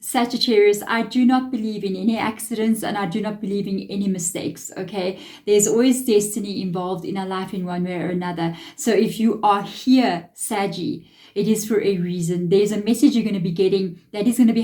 Sagittarius, I do not believe in any accidents and I do not believe in any mistakes, okay? There's always destiny involved in our life in one way or another. So if you are here, Saggy, it is for a reason. There's a message you're going to be getting that is going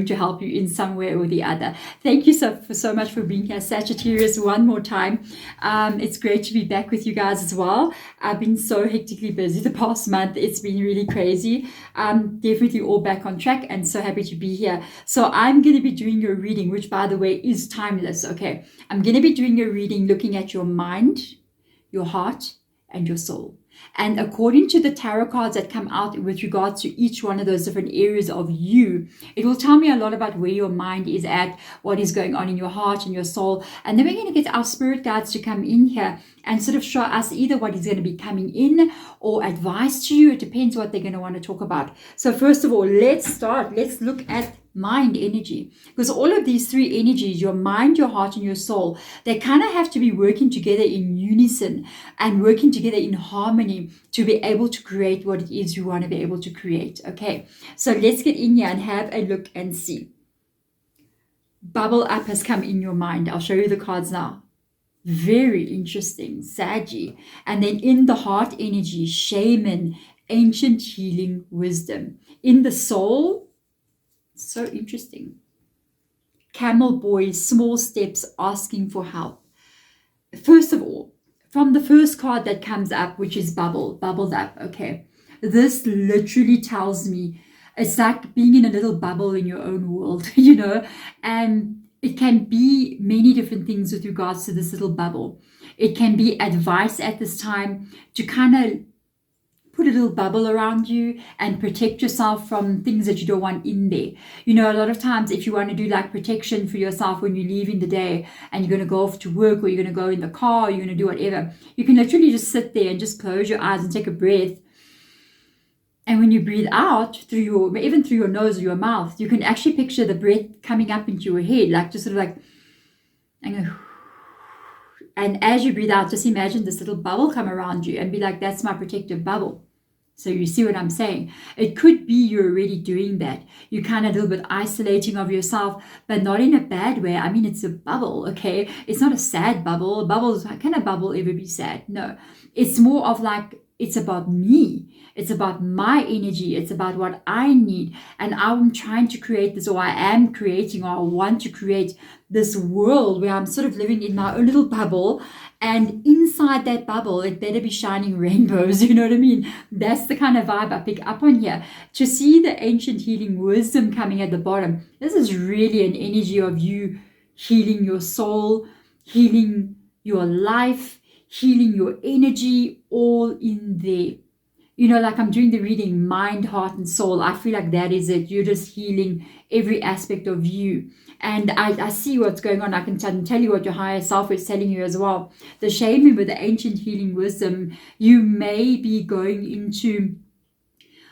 to help you in some way or the other. Thank you so much for being here, Sagittarius, one more time. It's great to be back with you guys as well. I've been so hectically busy the past month. It's been really crazy. Definitely all back on track and so happy to be here. So I'm going to be doing your reading, which by the way is timeless. Okay, I'm going to be doing your reading looking at your mind, your heart, and your soul. And according to the tarot cards that come out with regards to each one of those different areas of you, it will tell me a lot about where your mind is at, what is going on in your heart and your soul. And then we're going to get our spirit guides to come in here and sort of show us either what is going to be coming in or advice to you. It depends what they're going to want to talk about. So first of all, let's start. Let's look at mind energy, because all of these three energies, your mind, your heart, and your soul, they kind of have to be working together in unison and working together in harmony to be able to create what it is you want to be able to create. Okay, so let's get in here and have a look and see. Bubble up has come in your mind. I'll show you the cards now. Very interesting, Saggy. And then in the heart energy, shaman, ancient healing wisdom. In the soul, so interesting, camel boy, small steps, asking for help. First of all, from the first card that comes up, which is bubbled up, okay, this literally tells me it's like being in a little bubble in your own world, you know, and it can be many different things with regards to this little bubble. It can be advice at this time to kind of put a little bubble around you and protect yourself from things that you don't want in there. You know, a lot of times if you want to do like protection for yourself when you leave in the day and you're going to go off to work, or you're going to go in the car, or you're going to do whatever, you can literally just sit there and just close your eyes and take a breath. And when you breathe out even through your nose or your mouth, you can actually picture the breath coming up into your head, like just sort of like, and as you breathe out, just imagine this little bubble come around you and be like, that's my protective bubble. So you see what I'm saying? It could be you're already doing that. You're kind of a little bit isolating of yourself, but not in a bad way. I mean, it's a bubble, okay? It's not a sad bubble. Can a bubble ever be sad? No. It's more of like, it's about me. It's about my energy. It's about what I need. And I'm trying to create this, or I am creating, or I want to create this world where I'm sort of living in my own little bubble. And inside that bubble, it better be shining rainbows. You know what I mean? That's the kind of vibe I pick up on here. To see the ancient healing wisdom coming at the bottom, this is really an energy of you healing your soul, healing your life, healing your energy, all in there. You know, like I'm doing the reading, mind, heart, and soul. I feel like that is it. You're just healing every aspect of you. And I see what's going on. I can tell you what your higher self is telling you as well. The shaman with the ancient healing wisdom, you may be going into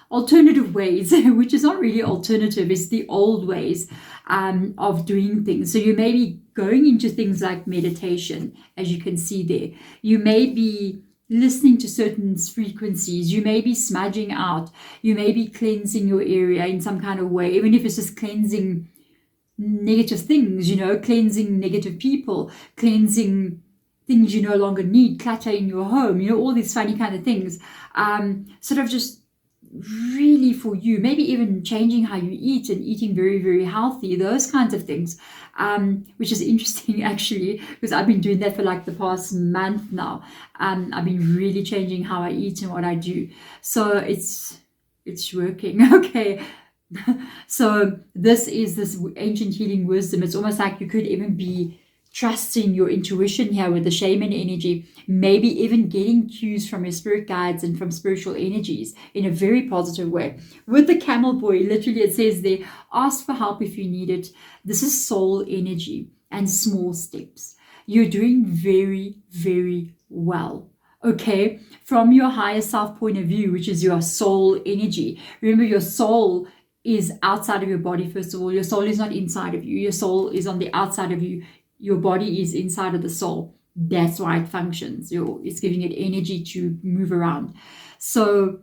alternative ways, which is not really alternative. It's the old ways of doing things. So you may be going into things like meditation, as you can see there. You may be listening to certain frequencies. You may be smudging out. You may be cleansing your area in some kind of way, even if it's just cleansing negative things, you know, cleansing negative people, cleansing things you no longer need, clutter in your home, you know, all these funny kind of things. Sort of just really for you, maybe even changing how you eat and eating very, very healthy, those kinds of things, which is interesting actually, because I've been doing that for like the past month now. I've been really changing how I eat and what I do. So it's working. Okay. So this is this ancient healing wisdom. It's almost like you could even be trusting your intuition here with the shaman energy, maybe even getting cues from your spirit guides and from spiritual energies in a very positive way. With the camel boy, literally it says there, ask for help if you need it. This is soul energy and small steps. You're doing very, very well. Okay, from your higher self point of view, which is your soul energy. Remember, your soul is outside of your body. First of all, your soul is not inside of you. Your soul is on the outside of you. Your body is inside of the soul. That's why it functions. It's giving it energy to move around. So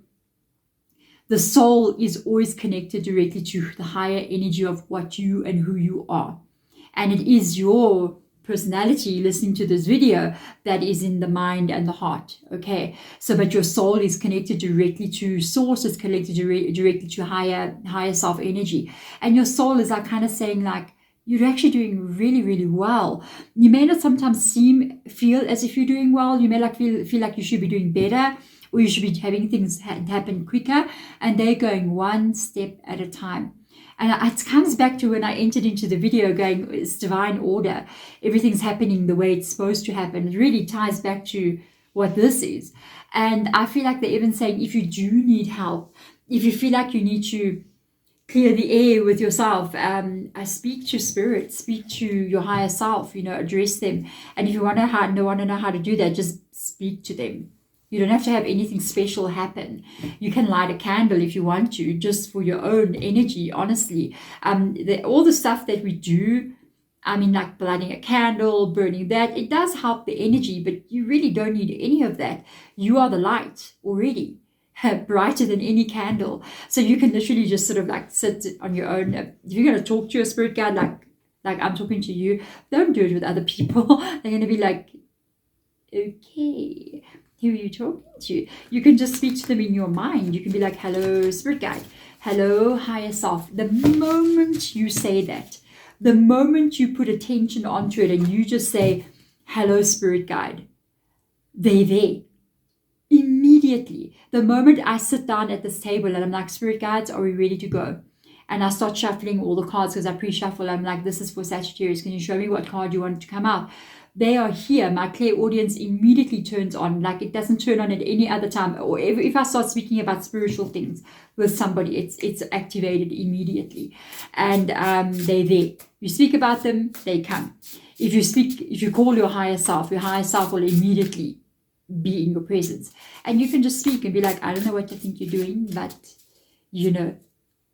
The soul is always connected directly to the higher energy of what you and who you are. And it is your personality listening to this video that is in the mind and the heart. Okay, so but your soul is connected directly to source, it's connected directly to higher self energy. And your soul is like kind of saying like, you're actually doing really, really well. You may not sometimes feel as if you're doing well. You may like feel like you should be doing better, or you should be having things happen quicker. And they're going one step at a time. And it comes back to when I entered into the video going, it's divine order. Everything's happening the way it's supposed to happen. It really ties back to what this is. And I feel like they're even saying, if you do need help, if you feel like you need to clear the air with yourself, I speak to spirit, speak to your higher self, address them. And if you want to know how to do that, just speak to them. You don't have to have anything special happen. You can light a candle if you want to, just for your own energy, honestly. All the stuff that we do, like lighting a candle, burning that, it does help the energy, but you really don't need any of that. You are the light already, brighter than any candle. So you can literally just sort of like sit on your own. If you're going to talk to your spirit guide, like I'm talking to you, don't do it with other people. They're going to be like, okay, who are you talking to? You can just speak to them in your mind. You can be like, hello, spirit guide. Hello, higher self. The moment you say that, the moment you put attention onto it and you just say, hello, spirit guide, they're there. Immediately. The moment I sit down at this table and I'm like, spirit guides, are we ready to go? And I start shuffling all the cards because I pre-shuffle. I'm like, this is for Sagittarius. Can you show me what card you want to come out? They are here. My clairaudience immediately turns on. Like it doesn't turn on at any other time. Or if I start speaking about spiritual things with somebody, it's activated immediately. And they're there. You speak about them, they come. If you call your higher self will immediately be in your presence. And you can just speak and be like, I don't know what you think you're doing, but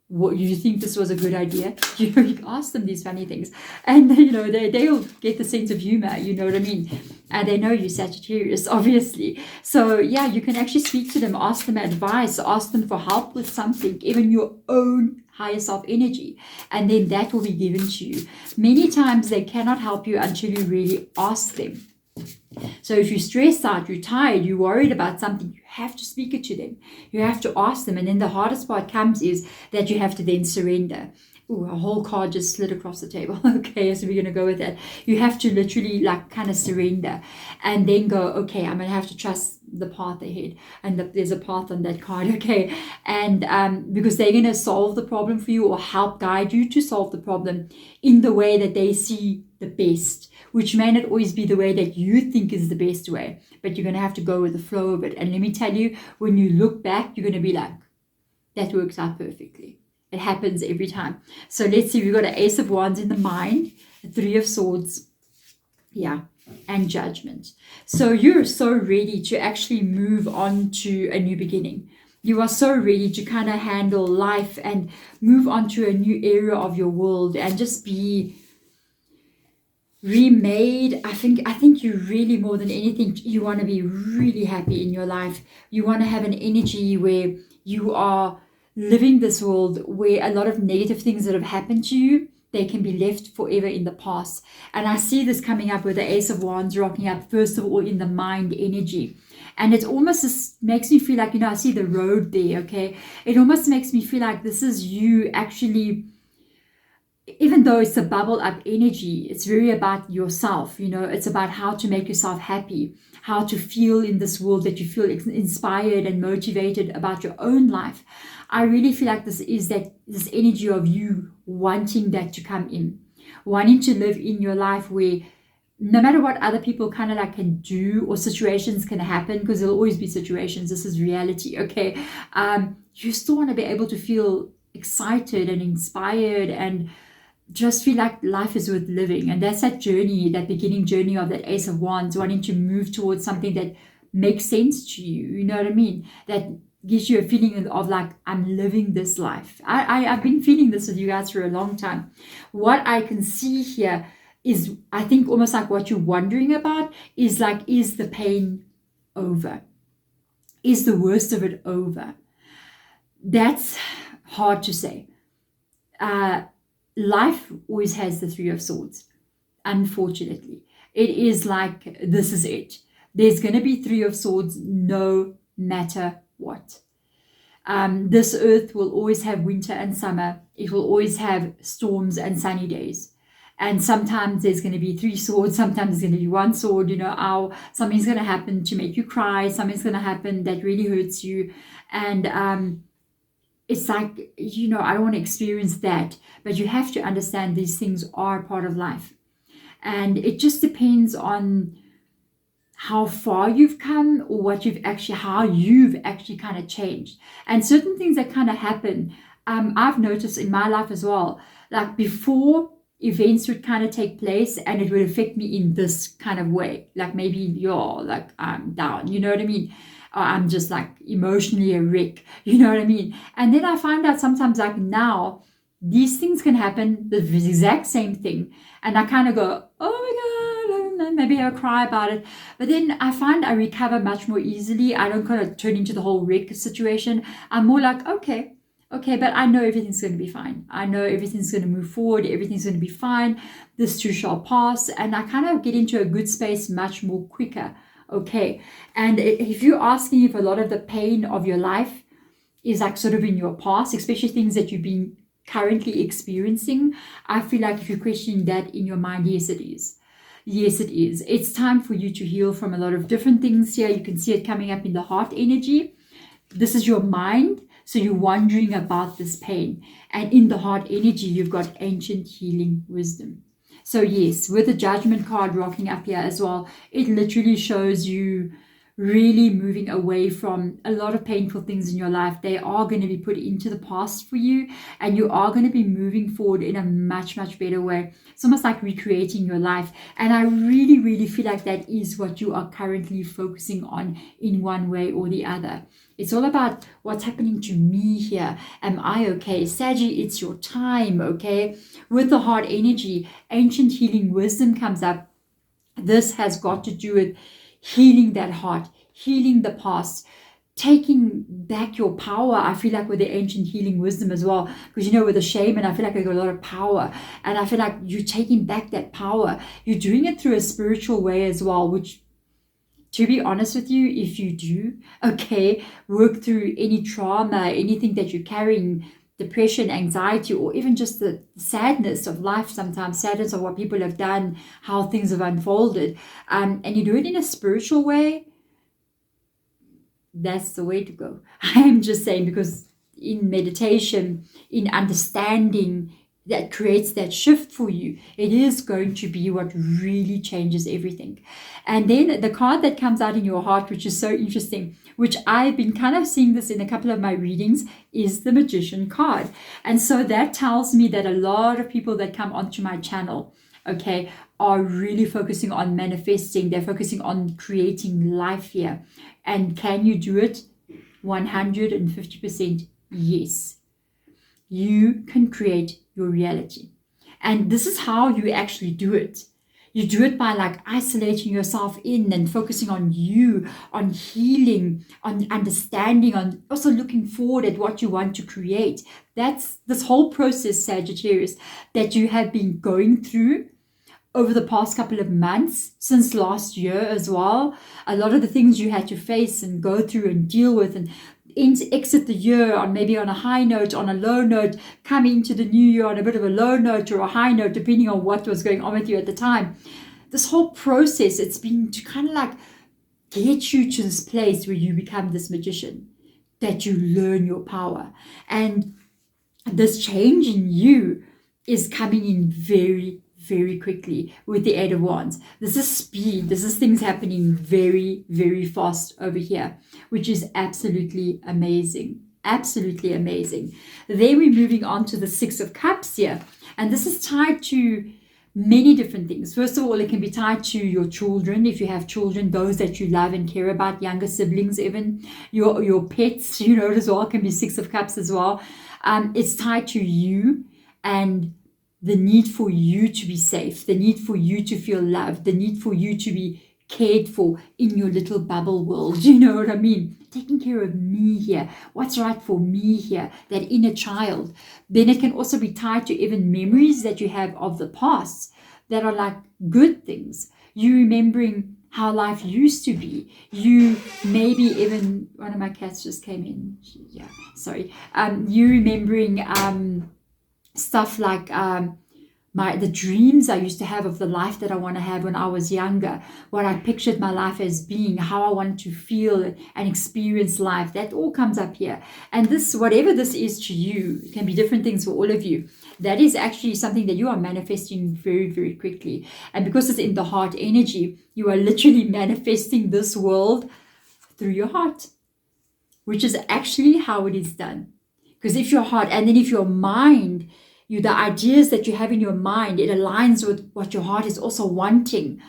what you think this was a good idea. You can ask them these funny things, and they'll get the sense of humor. You know what I mean? And they know you Sagittarius, obviously. So yeah, you can actually speak to them, ask them advice, ask them for help with something, even your own higher self energy, and then that will be given to you. Many times they cannot help you until you really ask them. So if you're stressed out, you're tired, you're worried about something, you have to speak it to them. You have to ask them. And then the hardest part comes is that you have to then surrender. Ooh, a whole card just slid across the table. Okay, so we're going to go with that. You have to literally like kind of surrender and then go, okay, I'm going to have to trust the path ahead. And there's a path on that card, okay? And because they're going to solve the problem for you or help guide you to solve the problem in the way that they see the best, which may not always be the way that you think is the best way, but you're going to have to go with the flow of it. And let me tell you, when you look back, you're going to be like, that works out perfectly. It happens every time. So let's see, we've got an Ace of Wands in the mind, the Three of Swords, yeah, and Judgment. So you're so ready to actually move on to a new beginning. You are so ready to kind of handle life and move on to a new area of your world and just be remade. I think you really, more than anything, you want to be really happy in your life. You want to have an energy where you are living this world where a lot of negative things that have happened to you, they can be left forever in the past. And I see this coming up with the Ace of Wands rocking up, first of all, in the mind energy. And it almost just makes me feel like, I see the road there, okay? It almost makes me feel like this is you actually, even though it's a bubble up energy, it's very about yourself. It's about how to make yourself happy, how to feel in this world, that you feel inspired and motivated about your own life. I really feel like this energy of you wanting that to come in, wanting to live in your life where no matter what other people kind of like can do or situations can happen, because there'll always be situations, this is reality, okay? You still want to be able to feel excited and inspired and just feel like life is worth living. And that's that journey, that beginning journey of that Ace of Wands, wanting to move towards something that makes sense to you. You know what I mean? That gives you a feeling of like, I'm living this life. I've been feeling this with you guys for a long time. What I can see here is, I think almost like what you're wondering about is like, is the pain over? Is the worst of it over? That's hard to say. Life always has the Three of Swords, unfortunately. It is like, this is it. There's going to be Three of Swords no matter what. This earth will always have winter and summer. It will always have storms and sunny days. And sometimes there's going to be three swords. Sometimes there's going to be one sword. Something's going to happen to make you cry. Something's going to happen that really hurts you. And it's like, I don't want to experience that. But you have to understand these things are part of life. And it just depends on how far you've come, or how you've actually kind of changed. And certain things that kind of happen, I've noticed in my life as well, like before events would kind of take place and it would affect me in this kind of way. Like maybe I'm down, you know what I mean? Or I'm just like emotionally a wreck, you know what I mean? And then I find out sometimes, like now, these things can happen, the exact same thing. And I kind of go, oh my God, maybe I'll cry about it. But then I find I recover much more easily. I don't kind of turn into the whole wreck situation. I'm more like, okay, but I know everything's going to be fine. I know everything's going to move forward. Everything's going to be fine. This too shall pass. And I kind of get into a good space much more quicker. Okay. And if you're asking if a lot of the pain of your life is like sort of in your past, especially things that you've been currently experiencing, I feel like if you're questioning that in your mind, yes, it is. Yes, it is. It's time for you to heal from a lot of different things here. You can see it coming up in the heart energy. This is your mind. So you're wondering about this pain. And in the heart energy, you've got ancient healing wisdom. So yes, with the judgment card rocking up here as well, it literally shows you really moving away from a lot of painful things in your life. They are going to be put into the past for you, and you are going to be moving forward in a much, much better way. It's almost like recreating your life. And I really, really feel like that is what you are currently focusing on in one way or the other. It's all about what's happening to me here. Am I okay? Saggy, it's your time, okay? With the heart energy, ancient healing wisdom comes up. This has got to do with healing that heart, healing the past, taking back your power. I feel like with the ancient healing wisdom as well, because with the shaman, I feel like I got a lot of power, and I feel like you're taking back that power. You're doing it through a spiritual way as well, which, to be honest with you, if you do, work through any trauma, anything that you're carrying, depression, anxiety, or even just the sadness of life sometimes, sadness of what people have done, how things have unfolded, and you do it in a spiritual way, that's the way to go. I'm just saying, because in meditation, in understanding, that creates that shift for you, it is going to be what really changes everything. And then the card that comes out in your heart, which is so interesting, which I've been kind of seeing this in a couple of my readings, is the Magician card. And so that tells me that a lot of people that come onto my channel, are really focusing on manifesting. They're focusing on creating life here. And can you do it? 150% yes. You can create your reality. And this is how you actually do it. You do it by like isolating yourself in and focusing on you, on healing, on understanding, on also looking forward at what you want to create. That's this whole process, Sagittarius, that you have been going through over the past couple of months, since last year as well. A lot of the things you had to face and go through and deal with, and exit the year on maybe on a high note, on a low note, coming into the new year on a bit of a low note or a high note, depending on what was going on with you at the time. This whole process, it's been to kind of like get you to this place where you become this magician, that you learn your power. And this change in you is coming in very, very quickly with the Eight of Wands. This is speed. This is things happening very, very fast over here, which is absolutely amazing. Absolutely amazing. Then we're moving on to the Six of Cups here. And this is tied to many different things. First of all, it can be tied to your children. If you have children, those that you love and care about, younger siblings, even your pets, as well, can be Six of Cups as well. It's tied to you and the need for you to be safe, the need for you to feel loved, the need for you to be cared for in your little bubble world. You know what I mean? Taking care of me here. What's right for me here? That inner child. Then it can also be tied to even memories that you have of the past that are like good things. You remembering how life used to be. You maybe even, one of my cats just came in. Yeah, sorry. You remembering stuff like the dreams I used to have of the life that I want to have when I was younger, what I pictured my life as being, how I wanted to feel and experience life. That all comes up here. And this, whatever this is to you, it can be different things for all of you. That is actually something that you are manifesting very, very quickly. And because it's in the heart energy, you are literally manifesting this world through your heart, which is actually how it is done. Because if your heart, and then if your mind, the ideas that you have in your mind, it aligns with what your heart is also wanting,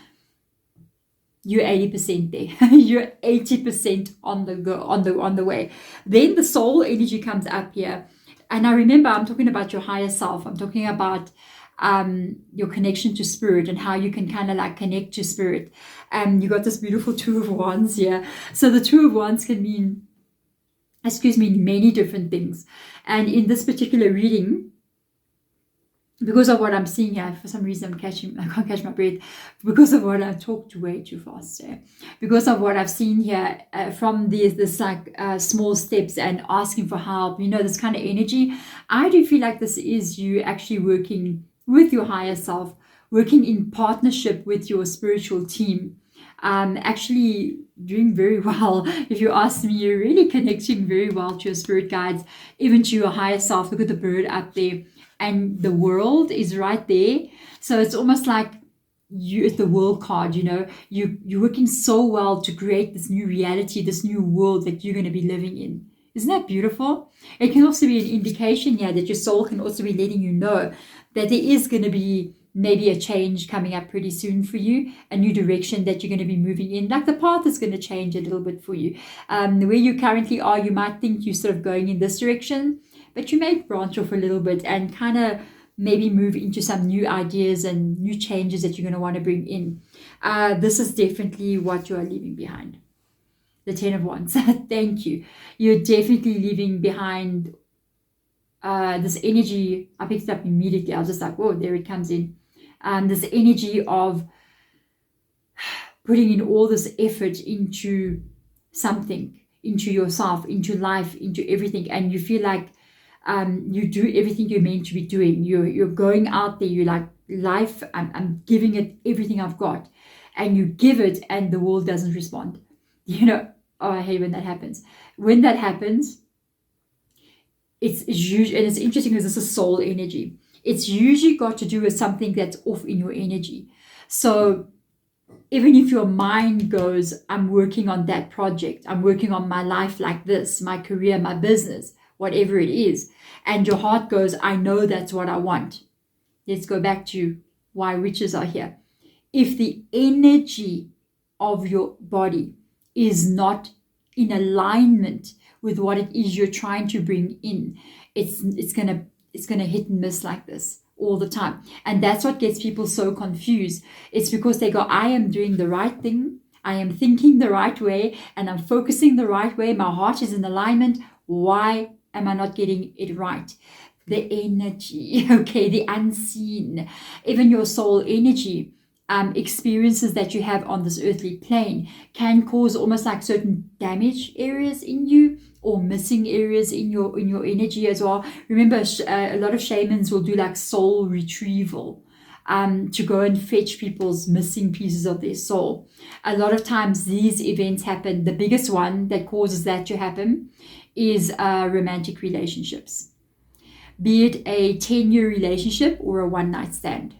you're 80% there. You're 80% on the way. Then the soul energy comes up here. And I remember I'm talking about your higher self. I'm talking about your connection to spirit and how you can kind of like connect to spirit. You got this beautiful Two of Wands here. So the Two of Wands can mean, many different things. And in this particular reading, because of what I'm seeing here, for some reason I can't catch my breath, because of what I talked way too fast there, because of what I've seen here from this like small steps and asking for help, this kind of energy, I do feel like this is you actually working with your higher self, working in partnership with your spiritual team, actually doing very well. If you ask me, you're really connecting very well to your spirit guides, even to your higher self. Look at the bird up there. And the world is right there. So it's almost like it's the world card, you're working so well to create this new reality, this new world that you're going to be living in. Isn't that beautiful? It can also be an indication here that your soul can also be letting you know that there is going to be maybe a change coming up pretty soon for you, a new direction that you're going to be moving in. Like the path is going to change a little bit for you. Where you currently are, you might think you're sort of going in this direction, but you may branch off a little bit and kind of maybe move into some new ideas and new changes that you're going to want to bring in. This is definitely what you are leaving behind. The 10 of Wands. Thank you. You're definitely leaving behind this energy. I picked it up immediately. I was just like, whoa, there it comes in. This energy of putting in all this effort into something, into yourself, into life, into everything. And you feel like you do everything you're meant to be doing. You're going out there. You're like, life, I'm giving it everything I've got. And you give it and the world doesn't respond. I hate when that happens. When that happens, it's usually, and it's interesting because this is soul energy. It's usually got to do with something that's off in your energy. So even if your mind goes, I'm working on that project, I'm working on my life like this, my career, my business, whatever it is, and your heart goes, I know that's what I want. Let's go back to why witches are here. If the energy of your body is not in alignment with what it is you're trying to bring in, it's gonna hit and miss like this all the time. And that's what gets people so confused. It's because they go, I am doing the right thing, I am thinking the right way, and I'm focusing the right way, my heart is in alignment. Why am I not getting it right? The energy, okay, the unseen, even your soul energy, experiences that you have on this earthly plane can cause almost like certain damage areas in you, or missing areas in your energy as well. Remember, a lot of shamans will do like soul retrieval, to go and fetch people's missing pieces of their soul. A lot of times these events happen. The biggest one that causes that to happen is romantic relationships, be it a 10-year relationship or a one-night stand.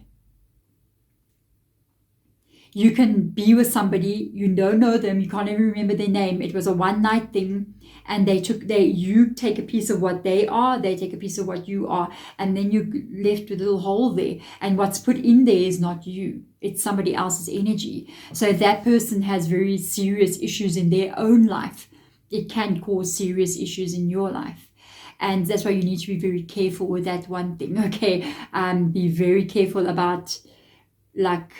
You can be with somebody, you don't know them, you can't even remember their name. It was a one-night thing, and you take a piece of what they are, they take a piece of what you are, and then you're left with a little hole there. And what's put in there is not you, it's somebody else's energy. So if that person has very serious issues in their own life, it can cause serious issues in your life. And that's why you need to be very careful with that one thing, okay? Be very careful about like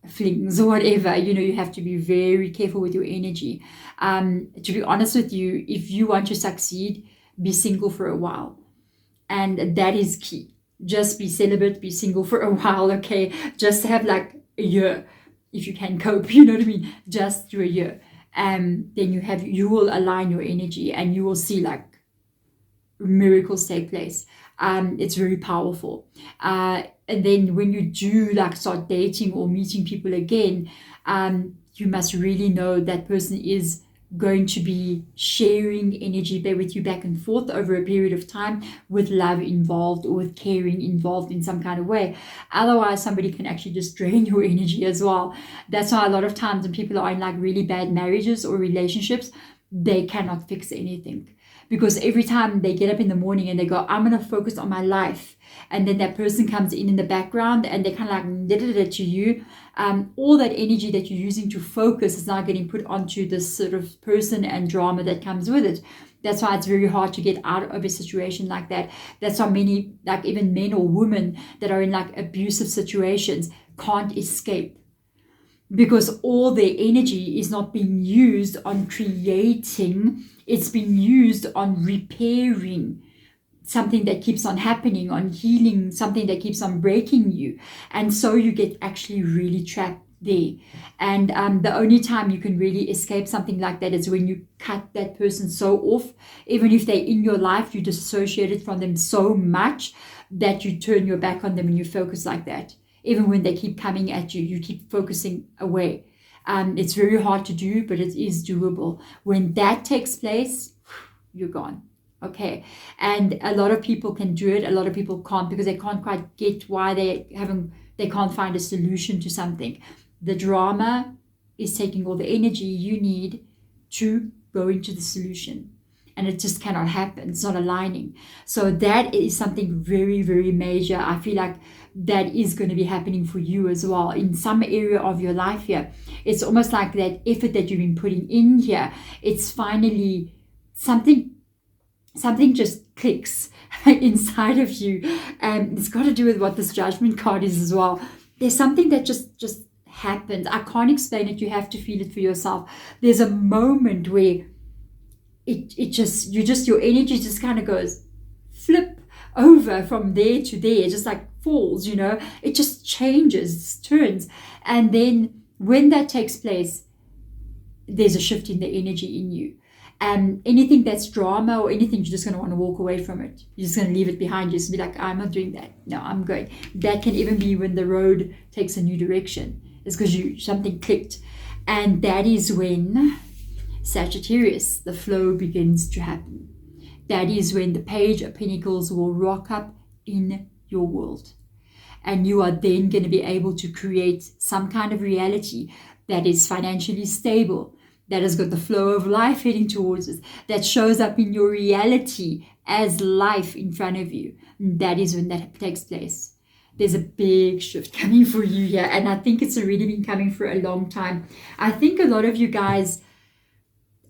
flings or whatever. You have to be very careful with your energy. To be honest with you, if you want to succeed, be single for a while. And that is key. Just be celibate, be single for a while, okay? Just have like a year, if you can cope, you know what I mean? Just do a year. Then you will align your energy and you will see like miracles take place. It's very powerful. And then when you do like start dating or meeting people again, you must really know that person is going to be sharing energy there with you back and forth over a period of time, with love involved or with caring involved in some kind of way. Otherwise, somebody can actually just drain your energy as well. That's why a lot of times when people are in like really bad marriages or relationships, they cannot fix anything. Because every time they get up in the morning and they go, I'm going to focus on my life, and then that person comes in the background and they kind of like did it to you, all that energy that you're using to focus is now getting put onto this sort of person and drama that comes with it. That's why it's very hard to get out of a situation like that. That's why many, like even men or women that are in like abusive situations, can't escape, because all their energy is not being used on creating, it's being used on repairing something that keeps on happening, on healing something that keeps on breaking you. And so you get actually really trapped there. And the only time you can really escape something like that is when you cut that person so off. Even if they're in your life, you disassociate from them so much that you turn your back on them and you focus like that. Even when they keep coming at you, you keep focusing away. It's very hard to do, but it is doable. When that takes place, you're gone. Okay. And a lot of people can do it. A lot of people can't, because they can't quite get why they can't find a solution to something. The drama is taking all the energy you need to go into the solution. And it just cannot happen. It's not aligning. So that is something very, very major. I feel like that is going to be happening for you as well in some area of your life here. It's almost like that effort that you've been putting in here, it's finally something just clicks inside of you. And it's got to do with what this Judgment card is as well. There's something that just happens. I can't explain it. You have to feel it for yourself. There's a moment where your energy just kind of goes flip over from there to there, just like falls, it just changes, turns. And then when that takes place, there's a shift in the energy in you. And anything that's drama or anything, you're just going to want to walk away from it. You're just going to leave it behind you. Just be like, I'm not doing that. No, I'm going. That can even be when the road takes a new direction. It's because something clicked. And that is when Sagittarius, the flow begins to happen. That is when the Page of Pentacles will rock up in your world. And you are then going to be able to create some kind of reality that is financially stable, that has got the flow of life heading towards it, that shows up in your reality as life in front of you. And that is when that takes place. There's a big shift coming for you here. And I think it's already been coming for a long time. I think a lot of you guys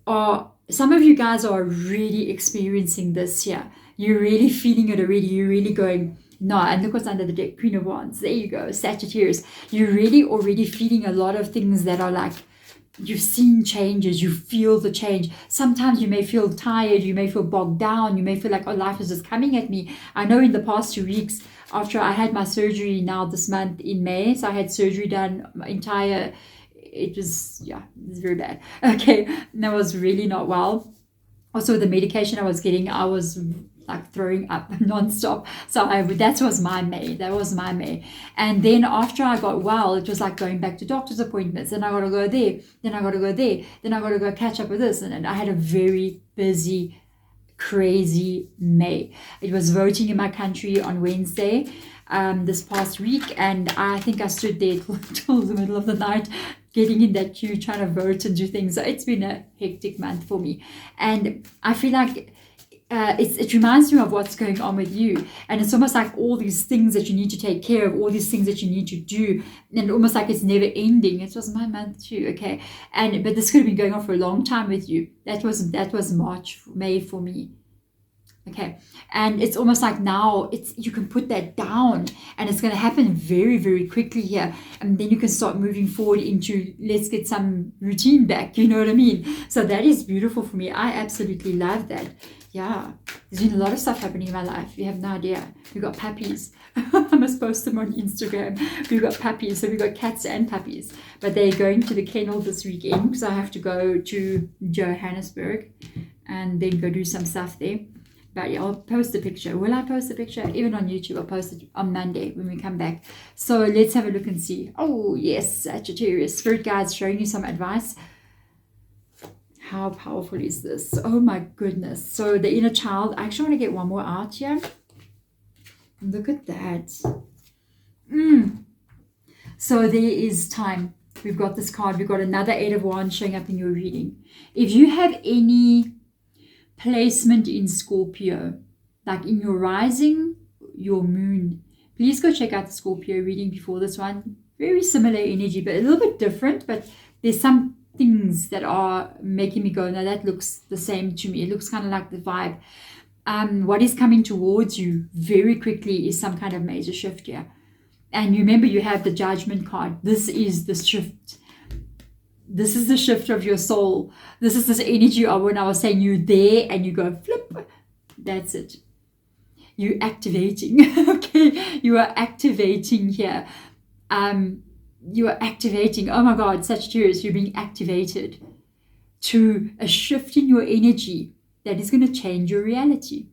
some of you guys are really experiencing this here. You're really feeling it already. You're really going, no, and look what's under the deck, Queen of Wands. There you go, Sagittarius. You're really already feeling a lot of things that are like, you've seen changes, you feel the change. Sometimes you may feel tired, you may feel bogged down, you may feel like, oh, life is just coming at me. I know in the past 2 weeks, after I had my surgery now this month in May, so I had surgery done, it was very bad. Okay, and I was really not well. Also, the medication I was getting, I was like throwing up nonstop. So that was my May. And then after I got well, it was like going back to doctor's appointments. Then I got to go there. Then I got to go there. Then I got to go catch up with this. And I had a very busy, crazy May. It was voting in my country on Wednesday this past week. And I think I stood there till the middle of the night, getting in that queue, trying to vote and do things. So it's been a hectic month for me. And I feel like it reminds me of what's going on with you. And it's almost like all these things that you need to take care of, all these things that you need to do, and almost like it's never ending. It was my month too, okay? But this could have been going on for a long time with you. That was May for me. Okay, and it's almost like now you can put that down, and it's going to happen very, very quickly here, and then you can start moving forward into, let's get some routine back, you know what I mean? So that is beautiful for me. I absolutely love that. Yeah, there's been a lot of stuff happening in my life. You have no idea. We got puppies. I must post them on Instagram. We got puppies, so we got cats and puppies, but they're going to the kennel this weekend because I have to go to Johannesburg and then go do some stuff there. But yeah, I'll post a picture. Will I post a picture? Even on YouTube, I'll post it on Monday when we come back. So let's have a look and see. Oh, yes, Sagittarius. Spirit guides showing you some advice. How powerful is this? Oh, my goodness. So the inner child. I actually want to get one more out here. Look at that. So there is time. We've got this card. We've got another 8 of Wands showing up in your reading. If you have any placement in Scorpio, like in your rising, your moon, please go check out the Scorpio reading before this one. Very similar energy, but a little bit different. But there's some things that are making me go, no, that looks the same to me. It looks kind of like the vibe. What is coming towards you very quickly is some kind of major shift here. And remember, you have the Judgment card. This is the shift. This is the shift of your soul. This is this energy of when I was saying you're there and you go flip. That's it. You're activating. Okay, you are activating here. You are activating. Oh my God, Sagittarius, you're being activated to a shift in your energy that is going to change your reality.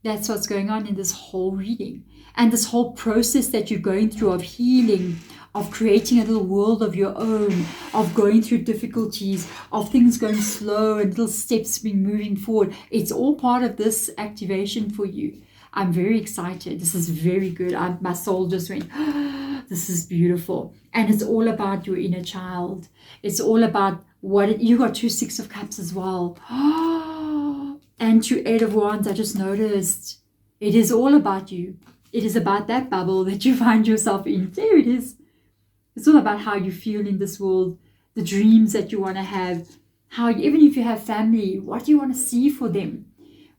That's what's going on in this whole reading. And this whole process that you're going through of healing, of creating a little world of your own, of going through difficulties, of things going slow and little steps being moving forward. It's all part of this activation for you. I'm very excited. This is very good. My soul just went, oh, this is beautiful. And it's all about your inner child. It's all about you got 2 6 of Cups as well. And 2 8 of Wands, I just noticed. It is all about you. It is about that bubble that you find yourself in. There it is. It's all about how you feel in this world, the dreams that you want to have, how, even if you have family, what do you want to see for them?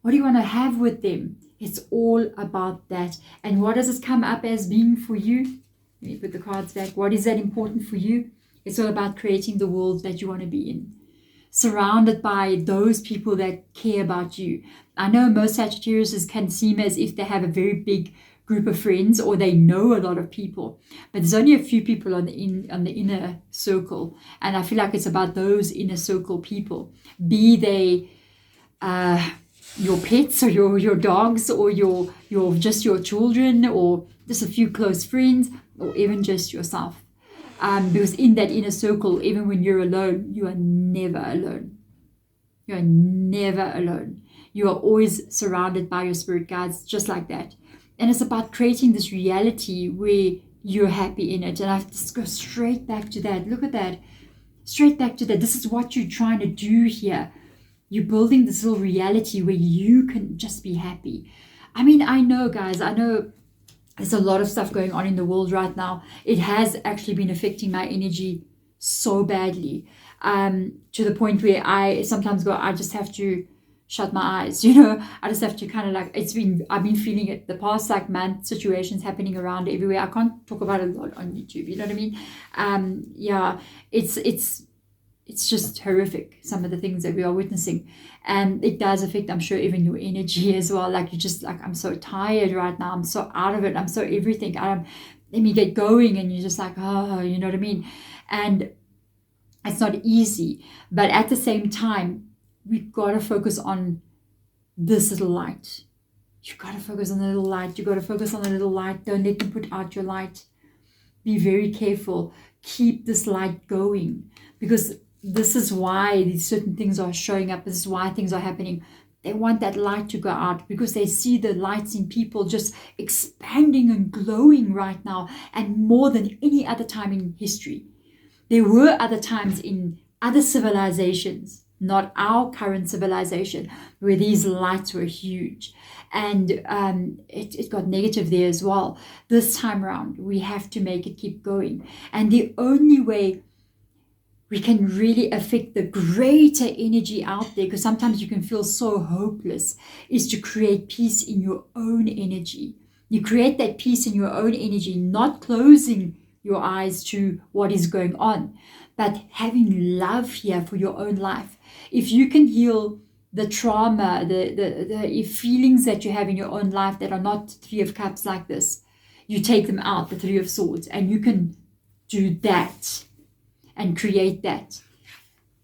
What do you want to have with them? It's all about that. And what does it come up as being for you? Let me put the cards back. What is that important for you? It's all about creating the world that you want to be in, surrounded by those people that care about you. I know most Sagittarius can seem as if they have a very big group of friends or they know a lot of people, but there's only a few people on the inner circle, and I feel like it's about those inner circle people, be they your pets or your dogs or your just your children or just a few close friends or even just yourself, because in that inner circle, even when you're alone, you are never alone. You are never alone. You are always surrounded by your spirit guides, just like that. And it's about creating this reality where you're happy in it. And I have to go straight back to that. Look at that. Straight back to that. This is what you're trying to do here. You're building this little reality where you can just be happy. I mean, I know, guys, I know there's a lot of stuff going on in the world right now. It has actually been affecting my energy so badly, to the point where I sometimes go, I just have to shut my eyes, I just have to kind of like, I've been feeling it the past like month, situations happening around everywhere. I can't talk about it a lot on YouTube, you know what I mean? Yeah, it's just horrific, some of the things that we are witnessing, and it does affect, I'm sure, even your energy as well. Like, you're just like, I'm so tired right now, I'm so out of it, I'm so everything, let me get going, and you're just like, oh, you know what I mean? And it's not easy, but at the same time, we've got to focus on this little light. You've got to focus on the little light. You've got to focus on the little light. Don't let them put out your light. Be very careful. Keep this light going, because this is why these certain things are showing up. This is why things are happening. They want that light to go out because they see the lights in people just expanding and glowing right now, and more than any other time in history. There were other times in other civilizations, not our current civilization, where these lights were huge, and it got negative there as well. This time around, we have to make it keep going, and the only way we can really affect the greater energy out there, because sometimes you can feel so hopeless, is to create peace in your own energy. You create that peace in your own energy, not closing your eyes to what is going on, but having love here for your own life. If you can heal the trauma, the feelings that you have in your own life that are not Three of Cups like this, you take them out, the Three of Swords, and you can do that and create that.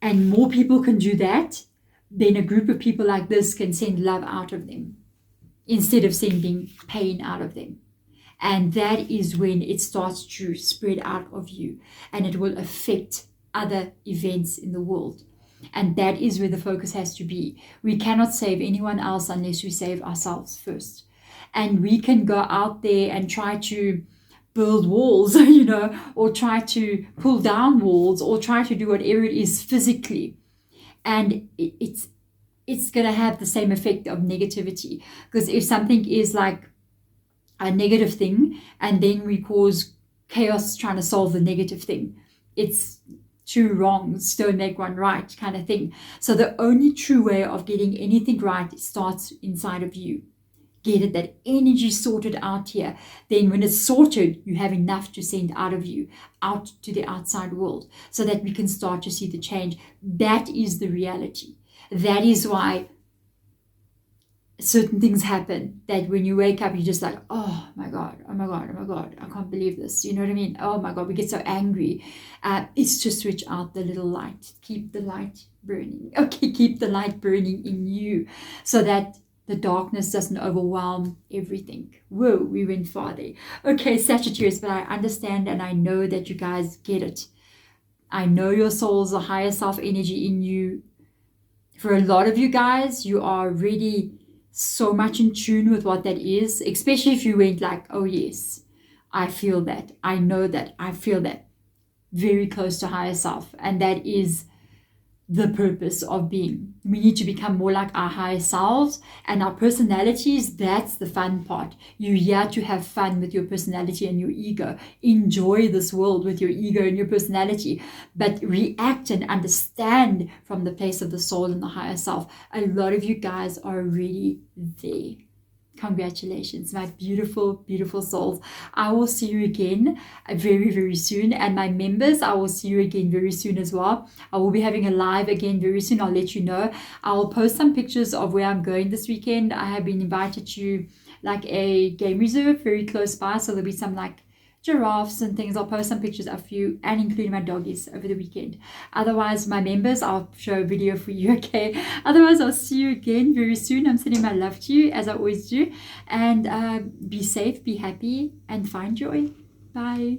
And more people can do that, then a group of people like this can send love out of them instead of sending pain out of them. And that is when it starts to spread out of you, and it will affect other events in the world. And that is where the focus has to be. We cannot save anyone else unless we save ourselves first. And we can go out there and try to build walls, or try to pull down walls, or try to do whatever it is physically. And it's going to have the same effect of negativity. Because if something is like a negative thing, and then we cause chaos trying to solve the negative thing, it's two wrongs don't make one right kind of thing. So the only true way of getting anything right starts inside of you. Get it, that energy sorted out here. Then when it's sorted, you have enough to send out of you, out to the outside world, so that we can start to see the change. That is the reality. That is why certain things happen, that when you wake up, you're just like, oh my God, oh my God, oh my God, I can't believe this. You know what I mean? Oh my God, we get so angry. It's to switch out the little light. Keep the light burning. Okay, keep the light burning in you, so that the darkness doesn't overwhelm everything. Whoa, we went far there. Okay, Sagittarius, but I understand and I know that you guys get it. I know your soul's a higher self energy in you. For a lot of you guys, you are really so much in tune with what that is, especially if you went like, oh yes, I feel that, I know that, I feel that. Very close to higher self. And that is the purpose of being. We need to become more like our higher selves, and our personalities, that's the fun part. You're here to have fun with your personality and your ego. Enjoy this world with your ego and your personality, but react and understand from the place of the soul and the higher self. A lot of you guys are already there. Congratulations, my beautiful, beautiful souls. I will see you again very, very soon. And my members, I will see you again very soon as well. I will be having a live again very soon. I'll let you know. I'll post some pictures of where I'm going this weekend. I have been invited to like a game reserve very close by. So there'll be some like giraffes and things. I'll post some pictures of you, and including my doggies, over the weekend. Otherwise, my members, I'll show a video for you, okay? Otherwise, I'll see you again very soon. I'm sending my love to you, as I always do. And be safe, be happy, and find joy. Bye.